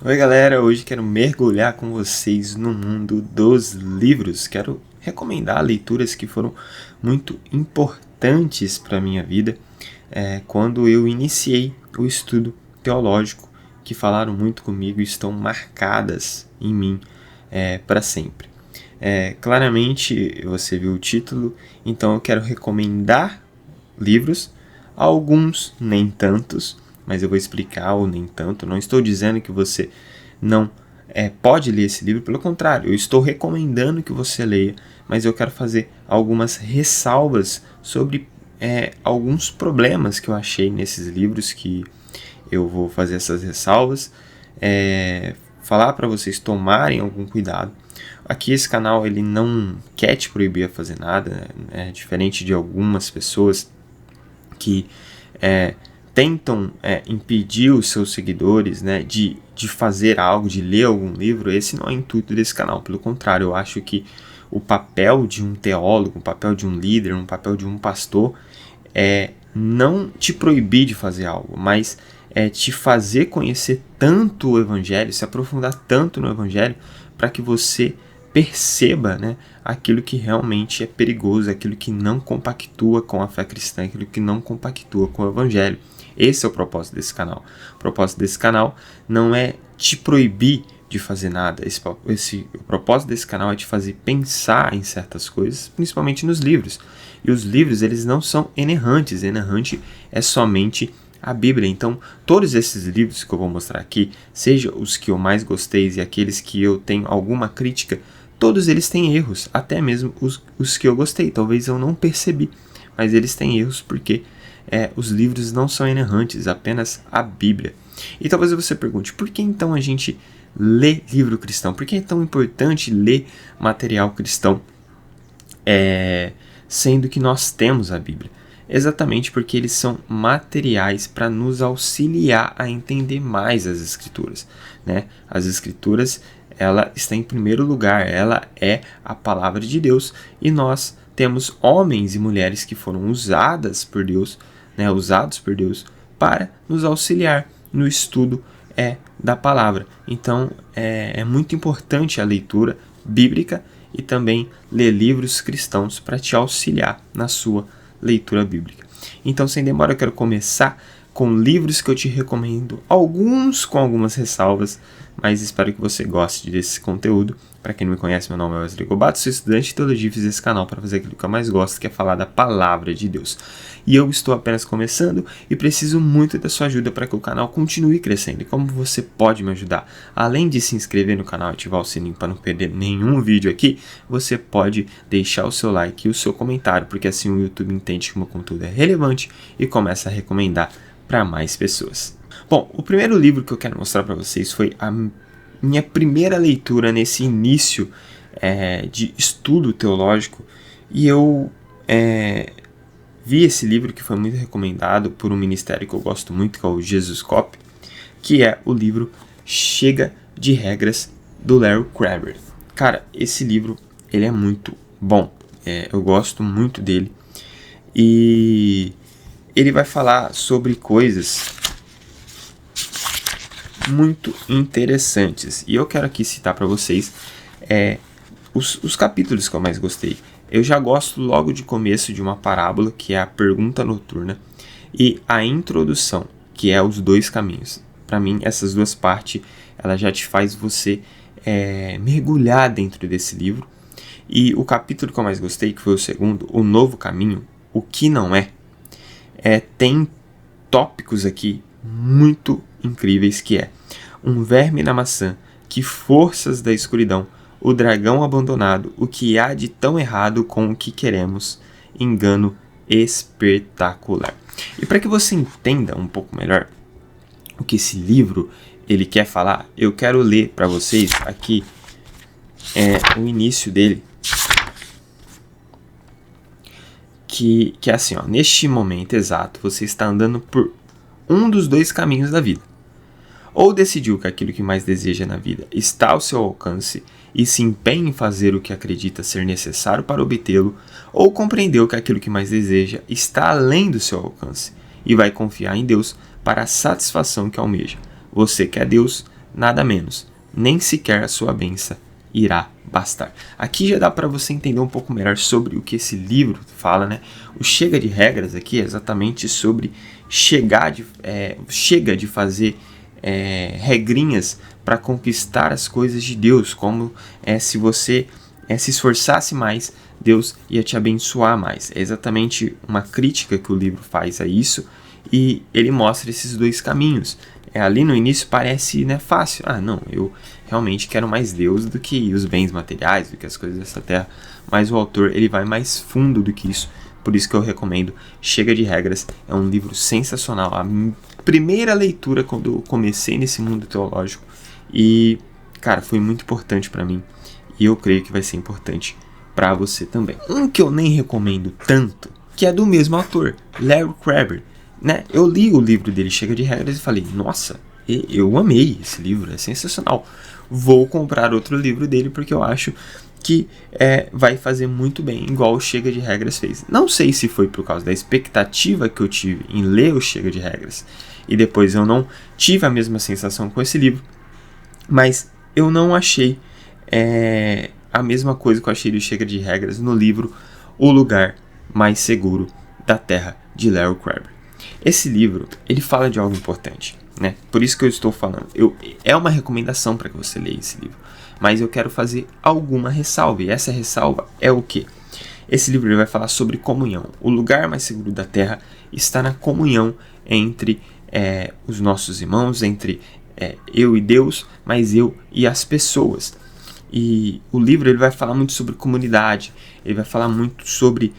Oi galera, hoje quero mergulhar com vocês no mundo dos livros. Quero recomendar leituras que foram muito importantes para a minha vida quando eu iniciei o estudo teológico, que falaram muito comigo e estão marcadas em mim para sempre. Claramente você viu o título, então eu quero recomendar livros, alguns nem tantos, mas eu vou explicar o nem tanto. Não estou dizendo que você não pode ler esse livro, pelo contrário, eu estou recomendando que você leia, mas eu quero fazer algumas ressalvas sobre alguns problemas que eu achei nesses livros, que eu vou fazer essas ressalvas, falar para vocês tomarem algum cuidado. Aqui esse canal ele não quer te proibir a fazer nada, diferente de algumas pessoas que tentam impedir os seus seguidores de fazer algo, de ler algum livro. Esse não é o intuito desse canal. Pelo contrário, eu acho que o papel de um teólogo, o papel de um líder, o papel de um pastor é não te proibir de fazer algo, mas te fazer conhecer tanto o Evangelho, se aprofundar tanto no Evangelho, para que você perceba aquilo que realmente é perigoso, aquilo que não compactua com a fé cristã, aquilo que não compactua com o Evangelho. Esse é o propósito desse canal. O propósito desse canal não é te proibir de fazer nada. O propósito desse canal é te fazer pensar em certas coisas, principalmente nos livros. E os livros, eles não são inerrantes. Inerrante é somente a Bíblia. Então, todos esses livros que eu vou mostrar aqui, seja os que eu mais gostei e aqueles que eu tenho alguma crítica, todos eles têm erros, até mesmo os que eu gostei. Talvez eu não percebi, mas eles têm erros porque os livros não são inerrantes, apenas a Bíblia. E talvez você pergunte, por que então a gente lê livro cristão? Por que é tão importante ler material cristão, sendo que nós temos a Bíblia? Exatamente porque eles são materiais para nos auxiliar a entender mais as Escrituras. As Escrituras, ela está em primeiro lugar, ela é a palavra de Deus, e nós temos homens e mulheres que foram usados por Deus para nos auxiliar no estudo da palavra. Então é muito importante a leitura bíblica e também ler livros cristãos para te auxiliar na sua leitura bíblica. Então, sem demora, eu quero começar com livros que eu te recomendo, alguns com algumas ressalvas, mas espero que você goste desse conteúdo. Para quem não me conhece, meu nome é Wesley Gobato, sou estudante de teologia e fiz esse canal para fazer aquilo que eu mais gosto, que é falar da palavra de Deus. E eu estou apenas começando e preciso muito da sua ajuda para que o canal continue crescendo. E como você pode me ajudar? Além de se inscrever no canal e ativar o sininho para não perder nenhum vídeo aqui, você pode deixar o seu like e o seu comentário, porque assim o YouTube entende que o meu conteúdo é relevante e começa a recomendar para mais pessoas. Bom, o primeiro livro que eu quero mostrar para vocês foi a minha primeira leitura nesse início de estudo teológico, e eu vi esse livro que foi muito recomendado por um ministério que eu gosto muito, que é o Jesus Cop, que é o livro Chega de Regras, do Larry Crabb. Cara, esse livro ele é muito bom, eu gosto muito dele, e ele vai falar sobre coisas muito interessantes. E eu quero aqui citar para vocês os capítulos que eu mais gostei. Eu já gosto logo de começo de uma parábola, que é a pergunta noturna, e a introdução, que é os dois caminhos. Para mim, essas duas partes, ela já te faz você mergulhar dentro desse livro. E o capítulo que eu mais gostei, que foi o segundo, o novo caminho, o que não tem tópicos aqui muito incríveis, que é um verme na maçã, que forças da escuridão, o dragão abandonado, o que há de tão errado com o que queremos, engano espetacular. E para que você entenda um pouco melhor o que esse livro ele quer falar, eu quero ler para vocês aqui o início dele, que é assim, neste momento exato você está andando por um dos dois caminhos da vida. Ou decidiu que aquilo que mais deseja na vida está ao seu alcance e se empenha em fazer o que acredita ser necessário para obtê-lo, ou compreendeu que aquilo que mais deseja está além do seu alcance e vai confiar em Deus para a satisfação que almeja. Você quer Deus, nada menos, nem sequer a sua bênção irá bastar. Aqui já dá para você entender um pouco melhor sobre o que esse livro fala, né? O chega de regras aqui é exatamente sobre chega de fazer regrinhas para conquistar as coisas de Deus, como se você se esforçasse mais, Deus ia te abençoar mais. É exatamente uma crítica que o livro faz a isso, e ele mostra esses dois caminhos. Ali no início parece, né, fácil. Não, eu realmente quero mais Deus do que os bens materiais, do que as coisas dessa terra. Mas o autor, ele vai mais fundo do que isso. Por isso que eu recomendo Chega de Regras. É um livro sensacional. A primeira leitura quando eu comecei nesse mundo teológico. E, cara, foi muito importante para mim. E eu creio que vai ser importante para você também. Um que eu nem recomendo tanto, que é do mesmo autor, Larry Crabb, né? Eu li o livro dele, Chega de Regras, e falei, nossa, eu amei esse livro, é sensacional. Vou comprar outro livro dele porque eu acho que vai fazer muito bem, igual o Chega de Regras fez. Não sei se foi por causa da expectativa que eu tive em ler o Chega de Regras e depois eu não tive a mesma sensação com esse livro, mas eu não achei a mesma coisa que eu achei do Chega de Regras no livro O Lugar Mais Seguro da Terra, de Larry Crabb. Esse livro, ele fala de algo importante, né? Por isso que eu estou falando. É uma recomendação para que você leia esse livro, mas eu quero fazer alguma ressalva, e essa ressalva é o quê? Esse livro ele vai falar sobre comunhão. O lugar mais seguro da Terra está na comunhão entre os nossos irmãos, entre eu e Deus, mas eu e as pessoas. E o livro ele vai falar muito sobre comunidade, ele vai falar muito sobre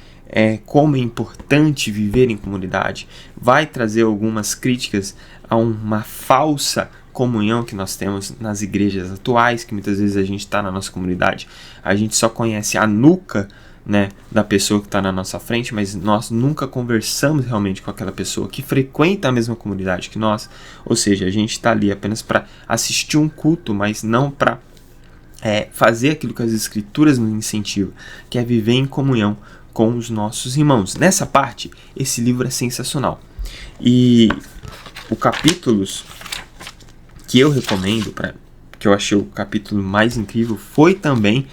como é importante viver em comunidade, vai trazer algumas críticas a uma falsa comunhão que nós temos nas igrejas atuais, que muitas vezes a gente está na nossa comunidade, a gente só conhece a nuca, né, da pessoa que está na nossa frente, mas nós nunca conversamos realmente com aquela pessoa que frequenta a mesma comunidade que nós, ou seja, a gente está ali apenas para assistir um culto, mas não para fazer aquilo que as escrituras nos incentivam, que é viver em comunhão com os nossos irmãos. Nessa parte, esse livro é sensacional. E o capítulos que eu recomendo, que eu achei o capítulo mais incrível, foi também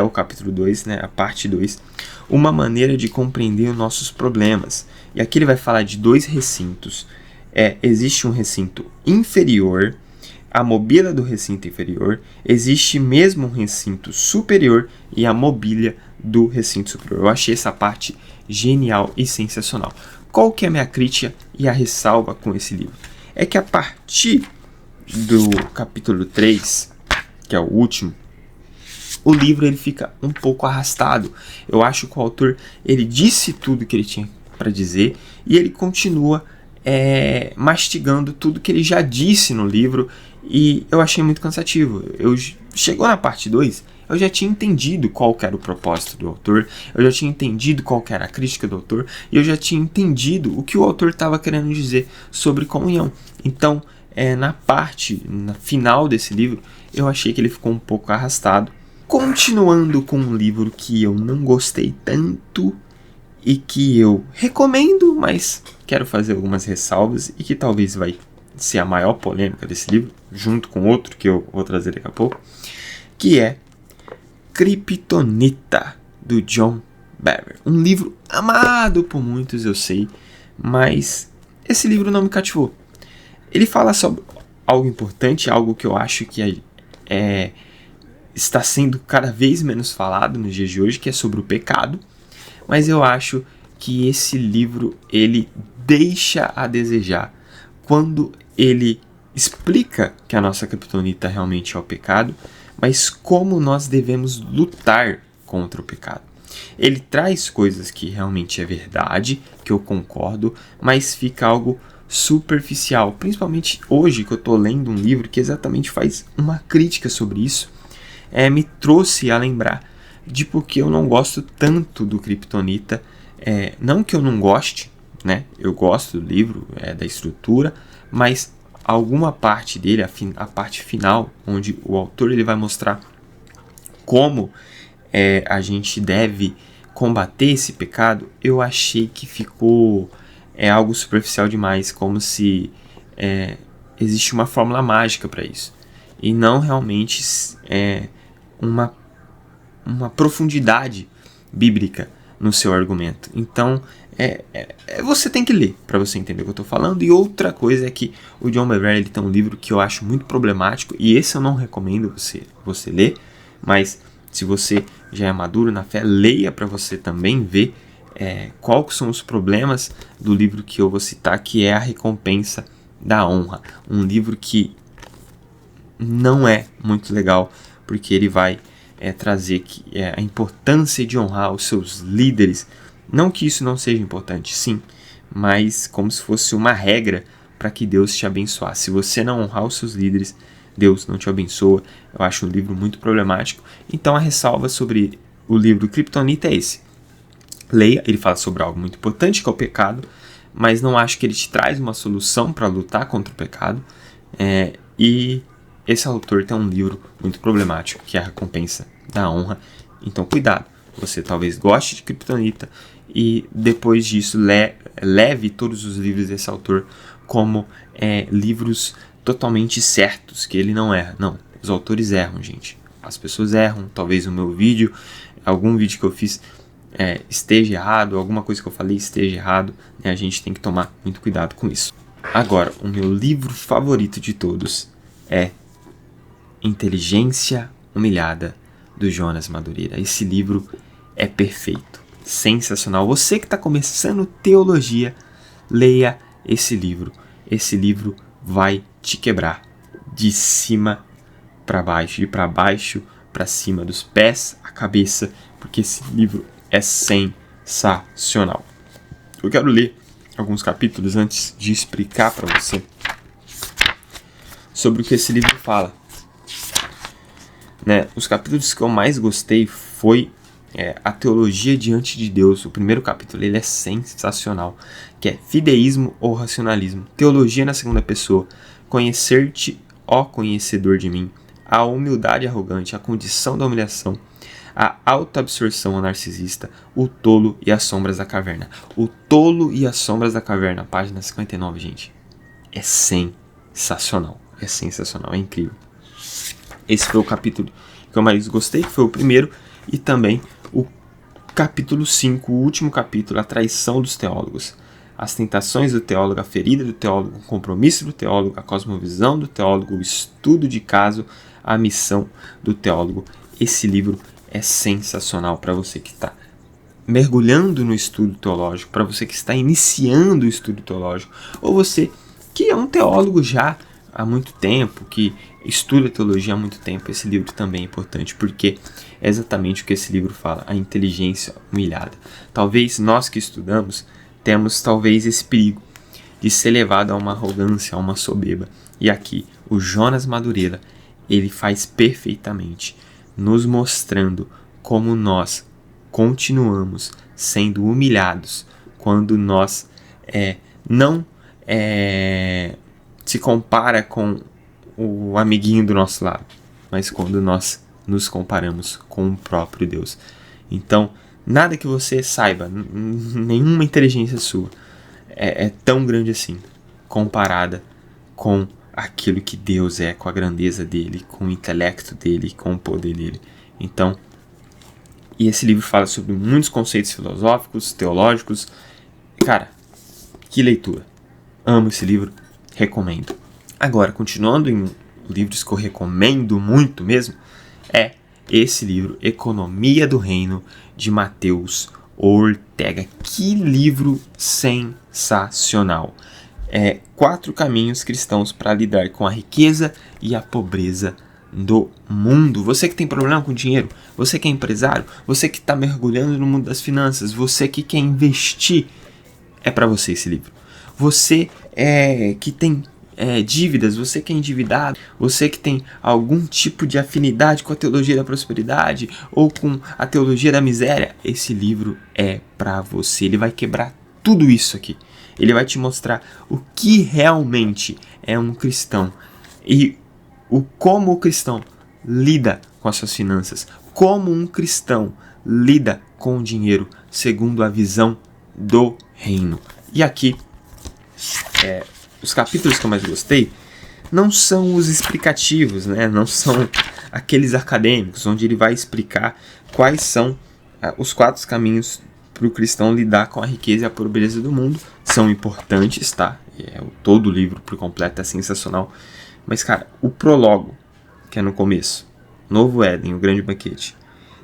o capítulo 2, né, a parte 2, uma maneira de compreender os nossos problemas. E aqui ele vai falar de dois recintos. Existe um recinto inferior, a mobília do recinto inferior, existe mesmo um recinto superior e a mobília do recinto superior. Eu achei essa parte genial e sensacional. Qual que é a minha crítica e a ressalva com esse livro? É que a partir do capítulo 3, que é o último, o livro ele fica um pouco arrastado. Eu acho que o autor ele disse tudo que ele tinha para dizer e ele continua mastigando tudo que ele já disse no livro, e eu achei muito cansativo. Chegou na parte 2, eu já tinha entendido qual que era o propósito do autor, eu já tinha entendido qual que era a crítica do autor, e eu já tinha entendido o que o autor estava querendo dizer sobre comunhão. Então, na final desse livro, eu achei que ele ficou um pouco arrastado. Continuando com um livro que eu não gostei tanto e que eu recomendo, mas quero fazer algumas ressalvas e que talvez vai ser a maior polêmica desse livro, junto com outro que eu vou trazer daqui a pouco, que é Kryptonita, do John Bevere. Um livro amado por muitos, eu sei, mas esse livro não me cativou. Ele fala sobre algo importante, algo que eu acho que está sendo cada vez menos falado nos dias de hoje, que é sobre o pecado, mas eu acho que esse livro ele deixa a desejar quando ele explica que a nossa criptonita realmente é o pecado, mas como nós devemos lutar contra o pecado. Ele traz coisas que realmente é verdade, que eu concordo, mas fica algo superficial, principalmente hoje que eu estou lendo um livro que exatamente faz uma crítica sobre isso. Me trouxe a lembrar de porque eu não gosto tanto do Kryptonita. Não que eu não goste, né? Eu gosto do livro, da estrutura, mas alguma parte dele, a parte final, onde o autor ele vai mostrar como a gente deve combater esse pecado, eu achei que ficou algo superficial demais, como se existe uma fórmula mágica para isso. e não realmente uma profundidade bíblica no seu argumento. Então, você tem que ler para você entender o que eu estou falando. E outra coisa é que o John Bevere, ele tem um livro que eu acho muito problemático, e esse eu não recomendo você ler, mas se você já é maduro na fé, leia para você também ver quais são os problemas do livro que eu vou citar, que é A Recompensa da Honra. Um livro que não é muito legal, porque ele vai trazer a importância de honrar os seus líderes. Não que isso não seja importante, sim, mas como se fosse uma regra para que Deus te abençoasse. Se você não honrar os seus líderes, Deus não te abençoa. Eu acho um livro muito problemático. Então a ressalva sobre o livro Kryptonita é esse. Leia, ele fala sobre algo muito importante, que é o pecado, mas não acho que ele te traz uma solução para lutar contra o pecado. E esse autor tem um livro muito problemático, que é A Recompensa da Honra. Então cuidado, você talvez goste de Kryptonita e depois disso leve todos os livros desse autor como livros totalmente certos, que ele não erra. Não, os autores erram, gente. As pessoas erram, talvez o meu vídeo, algum vídeo que eu fiz esteja errado, alguma coisa que eu falei esteja errado, né? A gente tem que tomar muito cuidado com isso. Agora, o meu livro favorito de todos é Inteligência Humilhada, do Jonas Madureira. Esse livro é perfeito, sensacional. Você que está começando teologia, leia esse livro. Esse livro vai te quebrar de cima para baixo, de para baixo para cima, dos pés à cabeça, porque esse livro é sensacional. Eu quero ler alguns capítulos antes de explicar para você sobre o que esse livro fala. Os capítulos que eu mais gostei foi a teologia diante de Deus. O primeiro capítulo ele é sensacional, que é fideísmo ou racionalismo. Teologia na segunda pessoa. Conhecer-te, ó conhecedor de mim. A humildade arrogante, a condição da humilhação. A autoabsorção ao narcisista. O tolo e as sombras da caverna. O tolo e as sombras da caverna. Página 59, gente. É sensacional. É sensacional, é incrível. Esse foi o capítulo que eu mais gostei, que foi o primeiro, e também o capítulo 5, o último capítulo, a traição dos teólogos. As tentações do teólogo, a ferida do teólogo, o compromisso do teólogo, a cosmovisão do teólogo, o estudo de caso, a missão do teólogo. Esse livro é sensacional para você que está mergulhando no estudo teológico, para você que está iniciando o estudo teológico, ou você que é um teólogo já há muito tempo, que estuda teologia há muito tempo. Esse livro também é importante, porque é exatamente o que esse livro fala, a inteligência humilhada. Talvez nós que estudamos temos talvez esse perigo de ser levado a uma arrogância, a uma soberba. E aqui, o Jonas Madureira, ele faz perfeitamente, nos mostrando como nós continuamos sendo humilhados quando nós não se compara com o amiguinho do nosso lado, mas quando nós nos comparamos com o próprio Deus. Então, nada que você saiba, nenhuma inteligência sua é tão grande assim, comparada com aquilo que Deus é, com a grandeza dele, com o intelecto dele, com o poder dele. Então, e esse livro fala sobre muitos conceitos filosóficos, teológicos. Cara, que leitura! Amo esse livro, recomendo. Agora, continuando em livros que eu recomendo muito mesmo, é esse livro, Economia do Reino, de Mateus Ortega. Que livro sensacional! 4 caminhos cristãos para lidar com a riqueza e a pobreza do mundo. Você que tem problema com dinheiro, você que é empresário, você que está mergulhando no mundo das finanças, você que quer investir, é para você esse livro. Você que tem dívidas, você que é endividado, você que tem algum tipo de afinidade com a teologia da prosperidade ou com a teologia da miséria, esse livro é para você. Ele vai quebrar tudo isso aqui. Ele vai te mostrar o que realmente é um cristão e como o cristão lida com as suas finanças, como um cristão lida com o dinheiro segundo a visão do reino. E aqui, os capítulos que eu mais gostei não são os explicativos, né? Não são aqueles acadêmicos, onde ele vai explicar quais são os 4 caminhos para o cristão lidar com a riqueza e a pobreza do mundo. São importantes, tá? Todo o livro por completo é sensacional. Mas, cara, o prólogo, que é no começo, Novo Éden, o grande banquete,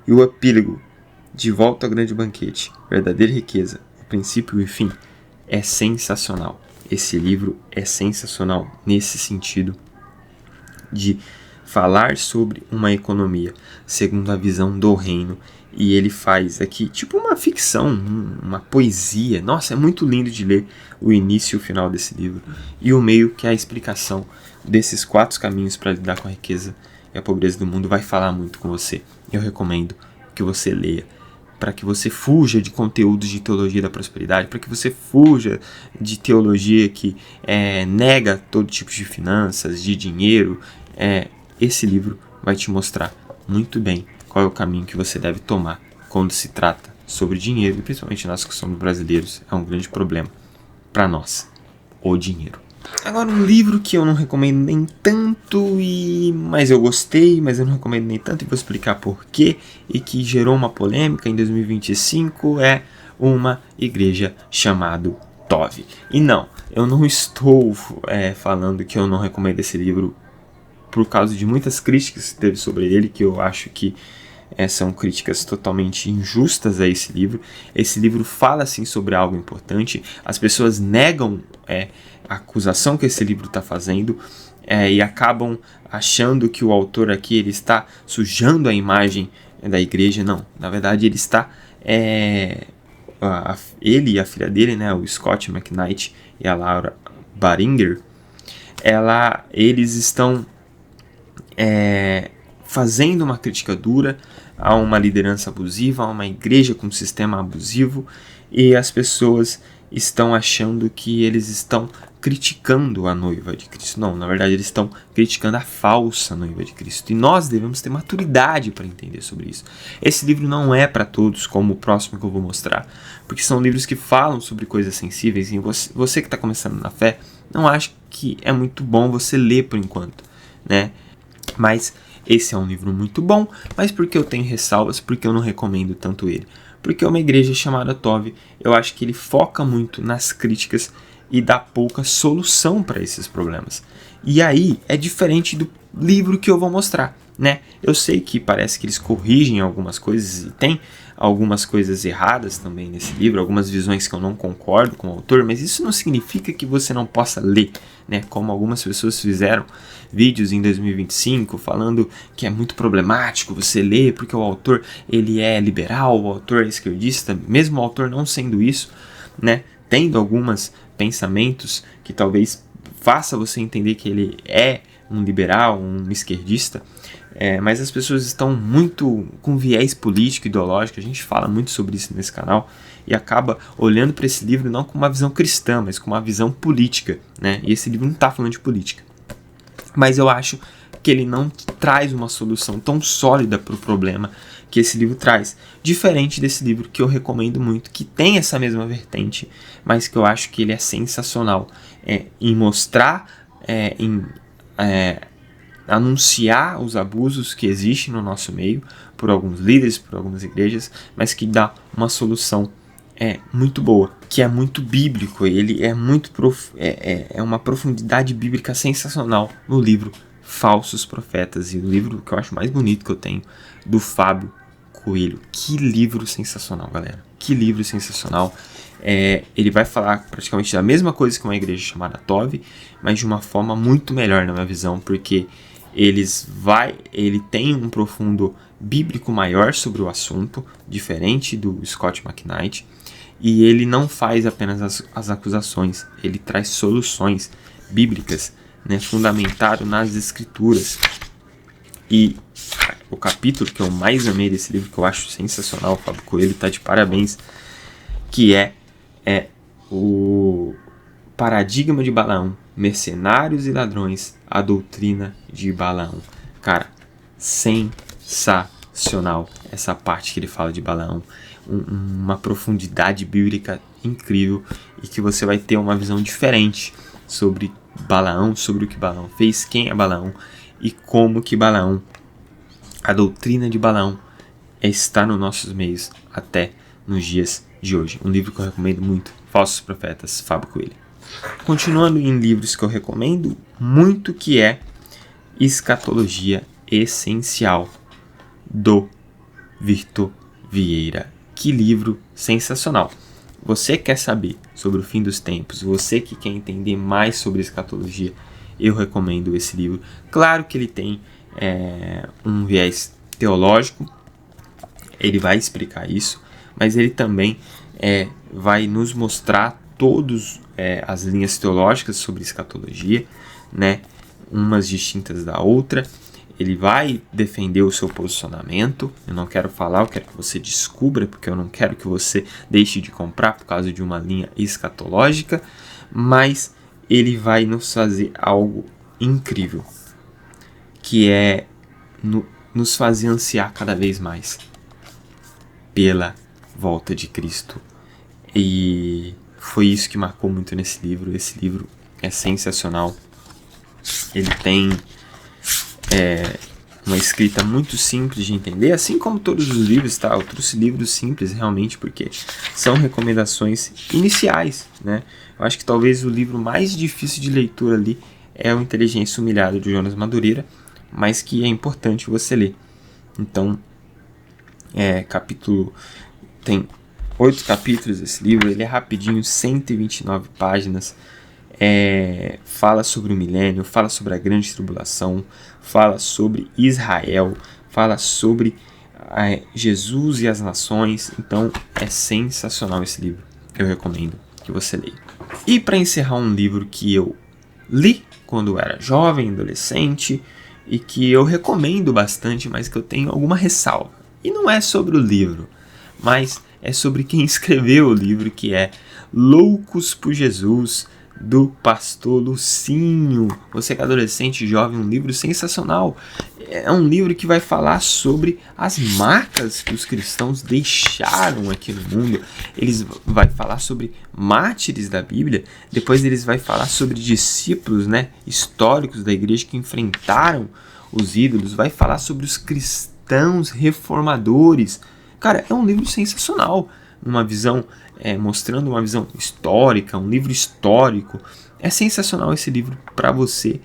e o epílogo, De volta ao grande banquete, verdadeira riqueza, o princípio e o fim, é sensacional. Esse livro é sensacional nesse sentido de falar sobre uma economia segundo a visão do reino. E ele faz aqui tipo uma ficção, uma poesia. Nossa, é muito lindo de ler o início e o final desse livro. E o meio, que é a explicação desses 4 caminhos para lidar com a riqueza e a pobreza do mundo, vai falar muito com você. Eu recomendo que você leia, para que você fuja de conteúdos de teologia da prosperidade, para que você fuja de teologia que nega todo tipo de finanças, de dinheiro. Esse livro vai te mostrar muito bem qual é o caminho que você deve tomar quando se trata sobre dinheiro, e principalmente nós que somos brasileiros, é um grande problema para nós, o dinheiro. Agora, um livro que eu não recomendo nem tanto, mas eu gostei, mas eu não recomendo nem tanto, e vou explicar porquê, e que gerou uma polêmica em 2025, é Uma Igreja Chamada Tov. E não, eu não estou falando que eu não recomendo esse livro por causa de muitas críticas que teve sobre ele, que eu acho que são críticas totalmente injustas a esse livro. Esse livro fala sim sobre algo importante. As pessoas negam a acusação que esse livro está fazendo e acabam achando que o autor aqui ele está sujando a imagem da igreja. Não, na verdade ele está ele e a filha dele, né, o Scott McKnight e a Laura Baringer, eles estão fazendo uma crítica dura a uma liderança abusiva, a uma igreja com um sistema abusivo, e as pessoas estão achando que eles estão criticando a noiva de Cristo. Não, na verdade eles estão criticando a falsa noiva de Cristo, e nós devemos ter maturidade para entender sobre isso. Esse livro não é para todos, como o próximo que eu vou mostrar, porque são livros que falam sobre coisas sensíveis, e você que está começando na fé, não acho que é muito bom você ler por enquanto, né? Mas esse é um livro muito bom. Mas por que eu tenho ressalvas? Porque eu não recomendo tanto ele. Porque Uma Igreja Chamada Tov, eu acho que ele foca muito nas críticas e dá pouca solução para esses problemas. E aí é diferente do livro que eu vou mostrar, né? Eu sei que parece que eles corrigem algumas coisas e tem algumas coisas erradas também nesse livro, algumas visões que eu não concordo com o autor, mas isso não significa que você não possa ler, né? Como algumas pessoas fizeram vídeos em 2025 falando que é muito problemático você ler porque o autor ele é liberal, o autor é esquerdista, mesmo o autor não sendo isso, né? Tendo alguns pensamentos que talvez faça você entender que ele é um liberal, um esquerdista, mas as pessoas estão muito com viés político e ideológico. A gente fala muito sobre isso nesse canal e acaba olhando para esse livro não com uma visão cristã, mas com uma visão política, né? E esse livro não está falando de política, mas eu acho que ele não traz uma solução tão sólida para o problema que esse livro traz, diferente desse livro que eu recomendo muito, que tem essa mesma vertente, mas que eu acho que ele é sensacional em mostrar, em anunciar os abusos que existem no nosso meio, por alguns líderes, por algumas igrejas, mas que dá uma solução muito boa, que é muito bíblico. Ele é muito uma profundidade bíblica sensacional no livro Falsos Profetas, e o livro que eu acho mais bonito que eu tenho, do Fábio Coelho. Que livro sensacional, galera, que livro sensacional. Ele vai falar praticamente da mesma coisa que Uma Igreja Chamada Tov, mas de uma forma muito melhor na minha visão, porque ele tem um profundo bíblico maior sobre o assunto, diferente do Scott McKnight, e ele não faz apenas as acusações, ele traz soluções bíblicas, né, fundamentado nas escrituras. E o capítulo que eu mais amei desse livro, que eu acho sensacional, o Fábio Coelho está de parabéns, que é o Paradigma de Balaão, Mercenários e Ladrões, a Doutrina de Balaão. Cara, sensacional essa parte que ele fala de Balaão, uma profundidade bíblica incrível, e que você vai ter uma visão diferente sobre Balaão, sobre o que Balaão fez, quem é Balaão e como que Balaão, a doutrina de Balaão, está nos nossos meios até nos dias de hoje. Um livro que eu recomendo muito, Falsos Profetas, Fábio Coelho. Continuando em livros que eu recomendo muito, que é Escatologia Essencial, do Victor Vieira. Que livro sensacional! Você quer saber sobre o fim dos tempos, você que quer entender mais sobre escatologia, eu recomendo esse livro. Claro que ele tem um viés teológico, ele vai explicar isso, mas ele também vai nos mostrar todas as linhas teológicas sobre escatologia, né? Umas distintas da outra. Ele vai defender o seu posicionamento. Eu não quero falar, eu quero que você descubra, porque eu não quero que você deixe de comprar por causa de uma linha escatológica, mas ele vai nos fazer algo incrível, que é nos fazer ansiar cada vez mais pela volta de Cristo. E foi isso que marcou muito nesse livro. Esse livro é sensacional. Ele tem uma escrita muito simples de entender, assim como todos os livros, tá? Eu trouxe livros simples realmente porque são recomendações iniciais, né? Eu acho que talvez o livro mais difícil de leitura ali é o Inteligência Humilhada, de Jonas Madureira, mas que é importante você ler. Então, tem 8 capítulos esse livro, ele é rapidinho, 129 páginas. Fala sobre o milênio, fala sobre a grande tribulação, fala sobre Israel, fala sobre Jesus e as nações. Então é sensacional esse livro, eu recomendo que você leia. E para encerrar, um livro que eu li quando eu era jovem, adolescente, e que eu recomendo bastante, mas que eu tenho alguma ressalva. E não é sobre o livro, mas é sobre quem escreveu o livro, que é Loucos por Jesus, do pastor Lucinho. Você que é adolescente, jovem, um livro sensacional. É um livro que vai falar sobre as marcas que os cristãos deixaram aqui no mundo. Eles vai falar sobre mártires da Bíblia. Depois eles vai falar sobre discípulos, né, históricos da igreja que enfrentaram os ídolos. Vai falar sobre os cristãos reformadores. Cara, é um livro sensacional. Uma visão, mostrando uma visão histórica, um livro histórico. É sensacional esse livro para você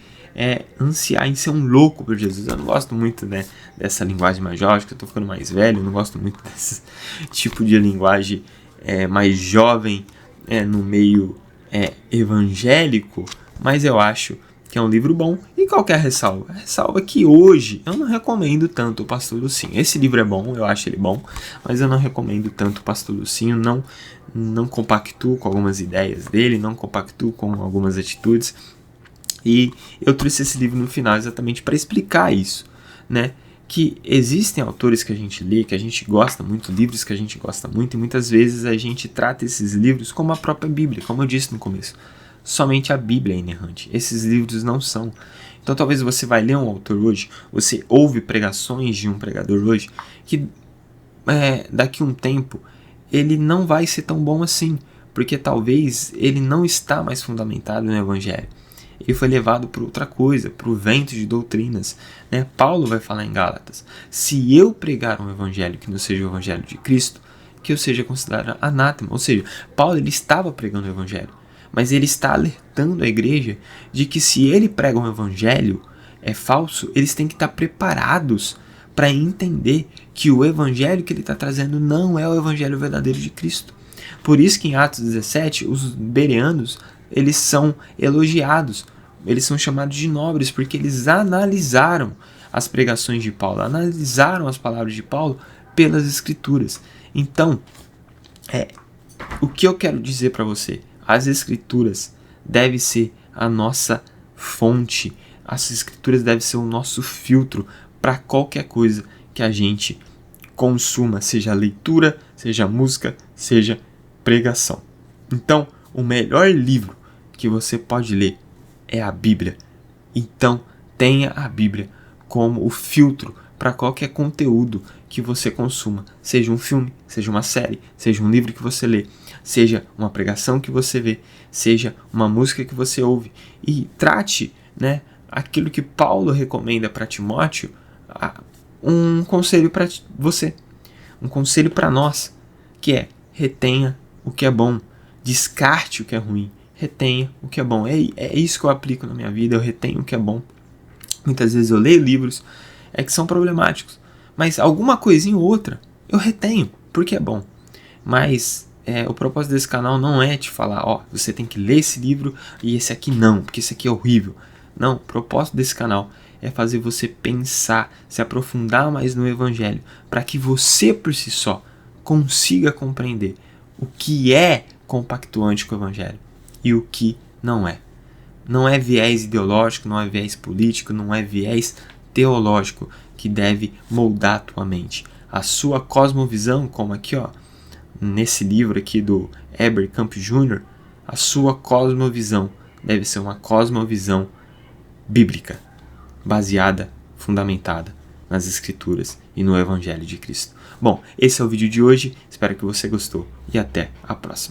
ansiar em ser um louco por Jesus. Eu não gosto muito, né, dessa linguagem magórica, eu tô ficando mais velho, eu não gosto muito desse tipo de linguagem mais jovem no meio evangélico, mas eu acho que é um livro bom. E qual que é a ressalva? A ressalva é que hoje eu não recomendo tanto o Pastor Lucinho. Esse livro é bom, eu acho ele bom, mas eu não recomendo tanto o Pastor Lucinho, não compactuo com algumas ideias dele, não compactuo com algumas atitudes. E eu trouxe esse livro no final exatamente para explicar isso, né? Que existem autores que a gente lê, que a gente gosta muito, livros que a gente gosta muito, e muitas vezes a gente trata esses livros como a própria Bíblia, como eu disse no começo. Somente a Bíblia é inerrante. Esses livros não são. Então talvez você vai ler um autor hoje, você ouve pregações de um pregador hoje, que daqui a um tempo ele não vai ser tão bom assim, porque talvez ele não está mais fundamentado no Evangelho. Ele foi levado por outra coisa, por o vento de doutrinas, né? Paulo vai falar em Gálatas: se eu pregar um evangelho que não seja o evangelho de Cristo, que eu seja considerado anátema. Ou seja, Paulo ele estava pregando o evangelho, mas ele está alertando a igreja de que se ele prega um evangelho falso, eles têm que estar preparados para entender que o evangelho que ele está trazendo não é o evangelho verdadeiro de Cristo. Por isso que em Atos 17, os bereanos, eles são elogiados, eles são chamados de nobres, porque eles analisaram as pregações de Paulo, analisaram as palavras de Paulo pelas Escrituras. Então, o que eu quero dizer para você? As Escrituras devem ser a nossa fonte, as Escrituras devem ser o nosso filtro para qualquer coisa que a gente consuma, seja leitura, seja música, seja pregação. Então, o melhor livro que você pode ler é a Bíblia. Então, tenha a Bíblia como o filtro para qualquer conteúdo que você consuma, seja um filme, seja uma série, seja um livro que você lê, seja uma pregação que você vê, seja uma música que você ouve, e trate, né, aquilo que Paulo recomenda para Timóteo, um conselho para você, um conselho para nós, que é: retenha o que é bom, descarte o que é ruim, retenha o que é bom. É isso que eu aplico na minha vida, eu retenho o que é bom. Muitas vezes eu leio livros que são problemáticos, mas alguma coisinha ou outra eu retenho, porque é bom. Mas o propósito desse canal não é te falar, você tem que ler esse livro e esse aqui não, porque esse aqui é horrível. Não, o propósito desse canal é fazer você pensar, se aprofundar mais no Evangelho, para que você por si só consiga compreender o que é compactuante com o Evangelho e o que não é. Não é viés ideológico, não é viés político, não é viés teológico que deve moldar a tua mente. A sua cosmovisão, como aqui, nesse livro aqui do Heber Campos Jr., a sua cosmovisão deve ser uma cosmovisão bíblica, baseada, fundamentada nas Escrituras e no Evangelho de Cristo. Bom, esse é o vídeo de hoje, espero que você gostou e até a próxima.